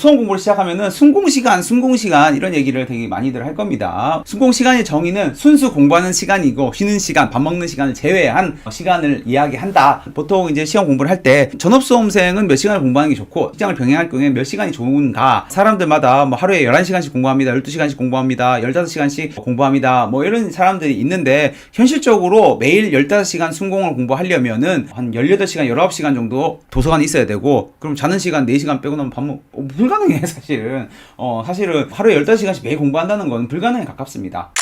수험 공부를 시작하면은 순공시간 이런 얘기를 되게 많이들 할 겁니다. 순공시간의 정의는 순수 공부하는 시간이고 쉬는 시간, 밥 먹는 시간을 제외한 시간을 이야기한다. 보통 이제 시험 공부를 할 때 전업수험생은 몇 시간을 공부하는 게 좋고 직장을 병행할 경우에 몇 시간이 좋은가, 사람들마다 뭐 하루에 11시간씩 공부합니다, 12시간씩 공부합니다, 15시간씩 공부합니다, 뭐 이런 사람들이 있는데, 현실적으로 매일 15시간 순공을 공부하려면은 한 18시간, 19시간 정도 도서관에 있어야 되고, 그럼 자는 시간 4시간 빼고 나면 밥 먹, 불가능해 사실은. 사실은 하루에 15시간씩 매일 공부한다는 건 불가능에 가깝습니다.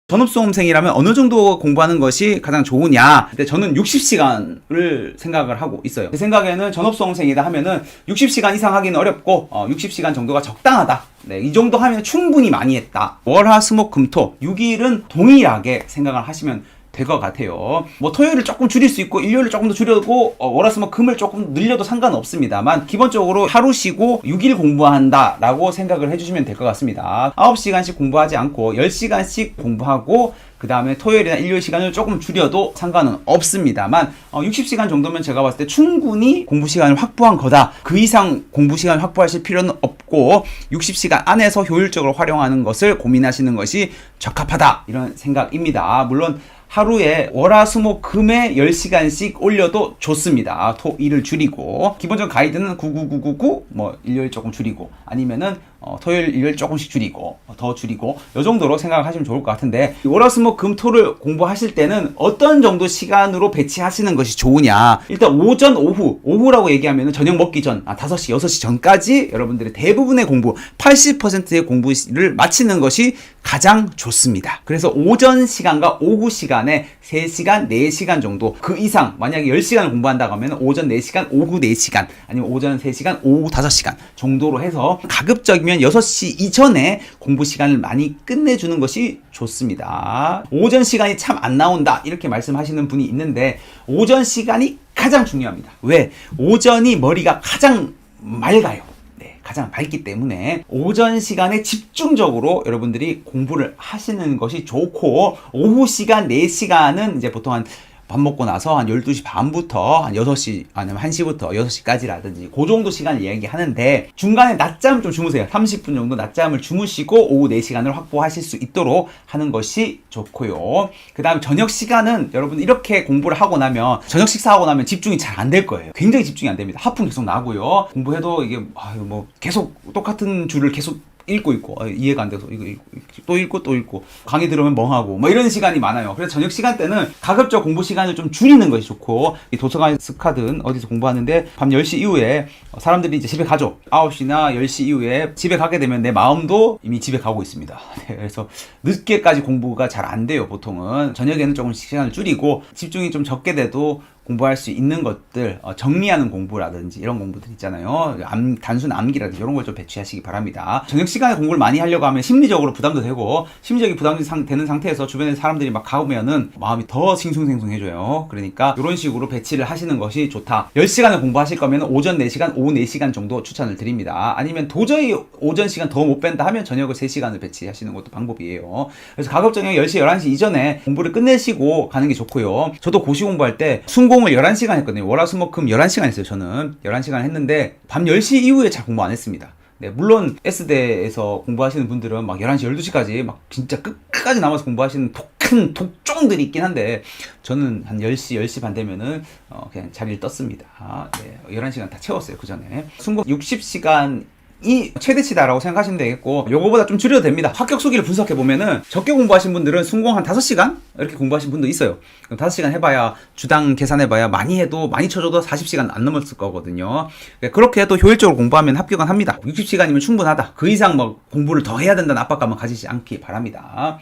전업수험생이라면 어느 정도 공부하는 것이 가장 좋으냐? 근데 저는 60시간을 생각을 하고 있어요. 제 생각에는 전업수험생이다 하면은 60시간 이상 하기는 어렵고 60시간 정도가 적당하다. 네, 이 정도 하면 충분히 많이 했다. 월화수목금토 6일은 동일하게 생각을 하시면 될 것 같아요. 뭐 토요일을 조금 줄일 수 있고 일요일을 조금 더 줄여도 월화수목금을 조금 늘려도 상관없습니다만, 기본적으로 하루 쉬고 6일 공부한다 라고 생각을 해주시면 될 것 같습니다. 9시간씩 공부하지 않고 10시간씩 공부하고 그 다음에 토요일이나 일요일 시간을 조금 줄여도 상관은 없습니다만, 60시간 정도면 제가 봤을 때 충분히 공부 시간을 확보한 거다. 그 이상 공부 시간을 확보하실 필요는 없고 60시간 안에서 효율적으로 활용하는 것을 고민하시는 것이 적합하다, 이런 생각입니다. 물론 하루에 월화수목금에 10시간씩 올려도 좋습니다. 토, 일을 줄이고, 기본적인 가이드는 99999, 뭐 일요일 조금 줄이고, 아니면은 토요일, 일요일 조금씩 줄이고, 더 줄이고, 이 정도로 생각하시면 좋을 것 같은데, 월화수목금토를 공부하실 때는 어떤 정도 시간으로 배치하시는 것이 좋으냐? 일단 오전, 오후라고 얘기하면 저녁 먹기 전, 5시, 6시 전까지 여러분들의 대부분의 공부, 80%의 공부를 마치는 것이 가장 좋습니다. 그래서 오전 시간과 오후 시간에 3시간, 4시간 정도, 그 이상, 만약에 10시간을 공부한다고 하면 오전 4시간, 오후 4시간, 아니면 오전 3시간, 오후 5시간 정도로 해서 가급적이면 6시 이전에 공부 시간을 많이 끝내주는 것이 좋습니다. 오전 시간이 참 안 나온다, 이렇게 말씀하시는 분이 있는데, 오전 시간이 가장 중요합니다. 왜? 오전이 머리가 가장 맑아요. 가장 밝기 때문에 오전 시간에 집중적으로 여러분들이 공부를 하시는 것이 좋고, 오후 시간 4시간은 이제 보통 한 밥 먹고 나서 한 12시 반부터 한 6시, 아니면 1시부터 6시까지라든지 그 정도 시간을 이야기하는데, 중간에 낮잠을 좀 주무세요. 30분 정도 낮잠을 주무시고 오후 4시간을 확보하실 수 있도록 하는 것이 좋고요. 그 다음 저녁 시간은 여러분 이렇게 공부를 하고 나면, 저녁 식사하고 나면 집중이 잘 안 될 거예요. 굉장히 집중이 안 됩니다. 하품 계속 나고요. 공부해도 이게 뭐 계속 똑같은 줄을 계속 읽고 있고 이해가 안 돼서 이거 또 읽고 강의 들으면 멍하고 뭐 이런 시간이 많아요. 그래서 저녁 시간 때는 가급적 공부 시간을 좀 줄이는 것이 좋고, 이 도서관에 스카든 어디서 공부하는데 밤 10시 이후에 사람들이 이제 집에 가죠. 9시나 10시 이후에 집에 가게 되면 내 마음도 이미 집에 가고 있습니다. 그래서 늦게까지 공부가 잘 안 돼요. 보통은 저녁에는 조금씩 시간을 줄이고 집중이 좀 적게 돼도 공부할 수 있는 것들, 정리하는 공부라든지 이런 공부들 있잖아요. 단순 암기라든지 이런 걸 좀 배치하시기 바랍니다. 저녁 시간에 공부를 많이 하려고 하면 심리적으로 부담도 되고, 심리적인 부담이 되는 상태에서 주변에 사람들이 막 가보면은 마음이 더 싱숭생숭해져요. 그러니까 이런 식으로 배치를 하시는 것이 좋다. 10시간을 공부하실 거면 오전 4시간, 오후 4시간 정도 추천을 드립니다. 아니면 도저히 오전 시간 더 못 뺀다 하면 저녁을 3시간을 배치하시는 것도 방법이에요. 그래서 가급적 10시, 11시 이전에 공부를 끝내시고 가는 게 좋고요. 저도 고시 공부할 때 공을 11시간 했거든요. 월화수목금 11시간 했어요. 저는 11시간 했는데 밤 10시 이후에 잘 공부 안 했습니다. 네, 물론 S대에서 공부하시는 분들은 막 11시, 12시까지 막 진짜 끝까지 남아서 공부하시는 독한 독종들이 있긴 한데, 저는 한 10시, 10시 반 되면은 그냥 자리를 떴습니다. 네, 11시간 다 채웠어요. 그 전에. 순공 60시간 이 최대치다라고 생각하시면 되겠고, 요거보다 좀 줄여도 됩니다. 합격 수기를 분석해보면은 적게 공부하신 분들은 순공 한 5시간? 이렇게 공부하신 분도 있어요. 그럼 5시간 해봐야, 주당 계산해봐야 많이 해도, 많이 쳐줘도 40시간 안 넘었을 거거든요. 그렇게 해도 효율적으로 공부하면 합격은 합니다. 60시간이면 충분하다. 그 이상 뭐 공부를 더 해야 된다는 압박감은 가지지 않기 바랍니다.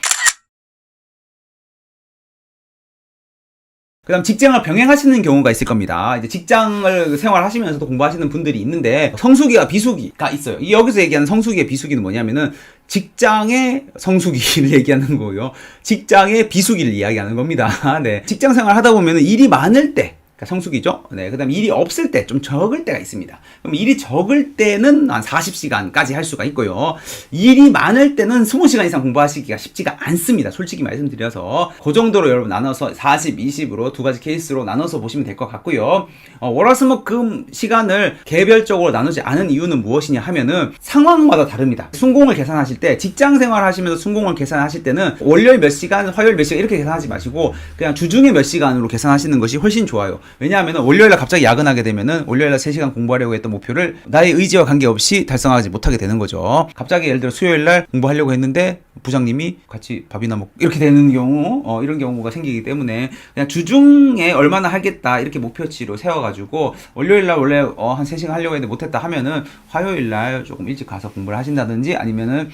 그 다음 직장을 병행하시는 경우가 있을 겁니다. 이제 직장을 생활하시면서도 공부하시는 분들이 있는데, 성수기와 비수기가 있어요. 여기서 얘기하는 성수기의 비수기는 뭐냐면은 직장의 성수기를 얘기하는 거고요, 직장의 비수기를 이야기하는 겁니다. 네. 직장 생활 하다 보면은 일이 많을 때, 그러니까 성수기죠. 네, 그다음 일이 없을 때 좀 적을 때가 있습니다. 그럼 일이 적을 때는 한 40시간까지 할 수가 있고요. 일이 많을 때는 20시간 이상 공부하시기가 쉽지가 않습니다. 솔직히 말씀드려서 그 정도로 여러분 나눠서 40, 20으로 두 가지 케이스로 나눠서 보시면 될 것 같고요. 월화수목금 시간을 개별적으로 나누지 않은 이유는 무엇이냐 하면은 상황마다 다릅니다. 순공을 계산하실 때 직장 생활 하시면서 순공을 계산하실 때는 월요일 몇 시간, 화요일 몇 시간 이렇게 계산하지 마시고 그냥 주중에 몇 시간으로 계산하시는 것이 훨씬 좋아요. 왜냐하면 월요일날 갑자기 야근하게 되면은 월요일날 3시간 공부하려고 했던 목표를 나의 의지와 관계없이 달성하지 못하게 되는 거죠. 갑자기 예를 들어 수요일날 공부하려고 했는데 부장님이 같이 밥이나 먹고 이렇게 되는 경우 이런 경우가 생기기 때문에 그냥 주중에 얼마나 하겠다 이렇게 목표치로 세워가지고 월요일날 원래 한 3시간 하려고 했는데 못했다 하면은 화요일날 조금 일찍 가서 공부를 하신다든지 아니면은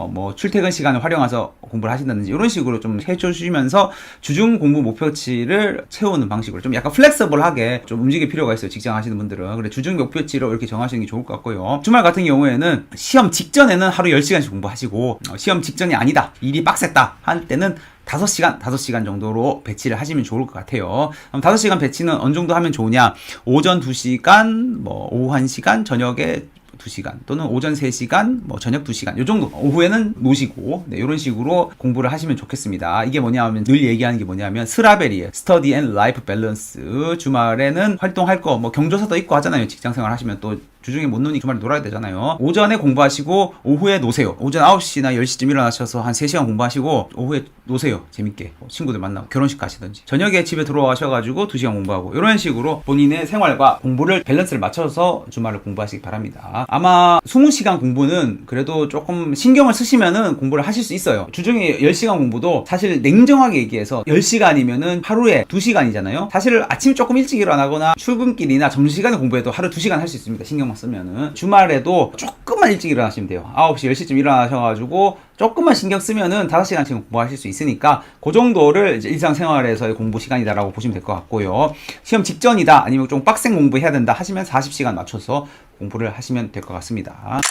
뭐 출퇴근 시간을 활용해서 공부를 하신다든지 이런 식으로 좀 해주시면서 주중 공부 목표치를 채우는 방식으로 좀 약간 플렉서블하게 좀 움직일 필요가 있어요. 직장 하시는 분들은. 그래 주중 목표치로 이렇게 정하시는 게 좋을 것 같고요. 주말 같은 경우에는 시험 직전에는 하루 10시간씩 공부하시고 시험 직전이 아니다. 일이 빡셌다 할 때는 5시간 정도로 배치를 하시면 좋을 것 같아요. 그럼 5시간 배치는 어느 정도 하면 좋으냐? 오전 2시간, 뭐 오후 1시간, 저녁에 2시간 또는 오전 3시간, 뭐 저녁 2시간 요 정도. 오후에는 노시고 이런 식으로 공부를 하시면 좋겠습니다. 이게 뭐냐면 늘 얘기하는 게 뭐냐면 스라벨이에요. 스터디 앤 라이프 밸런스. 주말에는 활동할 거 뭐 경조사도 있고 하잖아요. 직장생활 하시면 또 주중에 못 노니 주말에 놀아야 되잖아요. 오전에 공부하시고 오후에 노세요. 오전 9시나 10시쯤 일어나셔서 한 3시간 공부하시고 오후에 노세요. 재밌게 친구들 만나고 결혼식 가시든지 저녁에 집에 들어와셔가지고 2시간 공부하고 이런 식으로 본인의 생활과 공부를 밸런스를 맞춰서 주말을 공부하시기 바랍니다. 아마 20시간 공부는 그래도 조금 신경을 쓰시면은 공부를 하실 수 있어요. 주중에 10시간 공부도 사실 냉정하게 얘기해서 10시간이면은 하루에 2시간이잖아요. 사실 아침 조금 일찍 일어나거나 출근길이나 점심시간에 공부해도 하루 2시간 할 수 있습니다. 신경만 쓰면은. 주말에도 조금만 일찍 일어나시면 돼요. 9시, 10시쯤 일어나셔가지고 조금만 신경 쓰면은 5시간씩 공부하실 수 있으니까 그 정도를 이제 일상생활에서의 공부 시간이다라고 보시면 될 것 같고요. 시험 직전이다 아니면 좀 빡센 공부해야 된다 하시면 40시간 맞춰서 공부를 하시면 될 것 같습니다.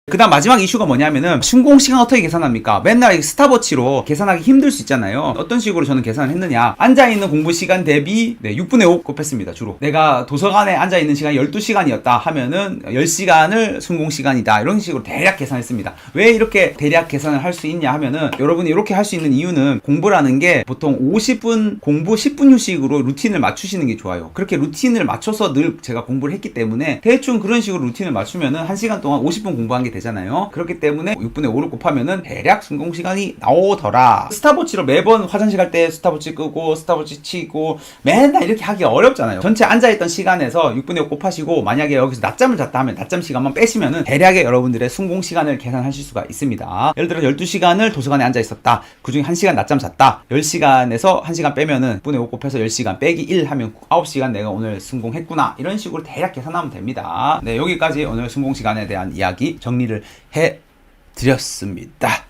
그 다음 마지막 이슈가 뭐냐면은 순공 시간 어떻게 계산합니까? 맨날 스탑워치로 계산하기 힘들 수 있잖아요. 어떤 식으로 저는 계산을 했느냐, 앉아있는 공부 시간 대비 6분의 5 곱했습니다. 주로 내가 도서관에 앉아있는 시간이 12시간이었다 하면은 10시간을 순공 시간이다 이런 식으로 대략 계산했습니다. 왜 이렇게 대략 계산을 할 수 있냐 하면은 여러분이 이렇게 할 수 있는 이유는 공부라는 게 보통 50분 공부 10분 휴식으로 루틴을 맞추시는 게 좋아요. 그렇게 루틴을 맞춰서 늘 제가 공부를 했기 때문에 대충 그런 식으로 루틴을 맞추면은 1시간 동안 50분 공부한 게 되잖아요. 그렇기 때문에 6분의 5를 곱하면은 대략 순공 시간이 나오더라. 스탑워치로 매번 화장실 갈 때 스탑워치 끄고 스탑워치 치고 맨날 이렇게 하기 어렵잖아요. 전체 앉아있던 시간에서 6분의 5 곱하시고 만약에 여기서 낮잠을 잤다 하면 낮잠 시간만 빼시면은 대략의 여러분들의 순공 시간을 계산하실 수가 있습니다. 예를 들어 12시간을 도서관에 앉아 있었다. 그중에 1시간 낮잠 잤다. 10시간에서 1시간 빼면은 6분의 5 곱해서 10시간 빼기 1 하면 9시간 내가 오늘 순공했구나. 이런 식으로 대략 계산하면 됩니다. 네, 여기까지 오늘 순공 시간에 대한 이야기 정리를 해 드렸습니다.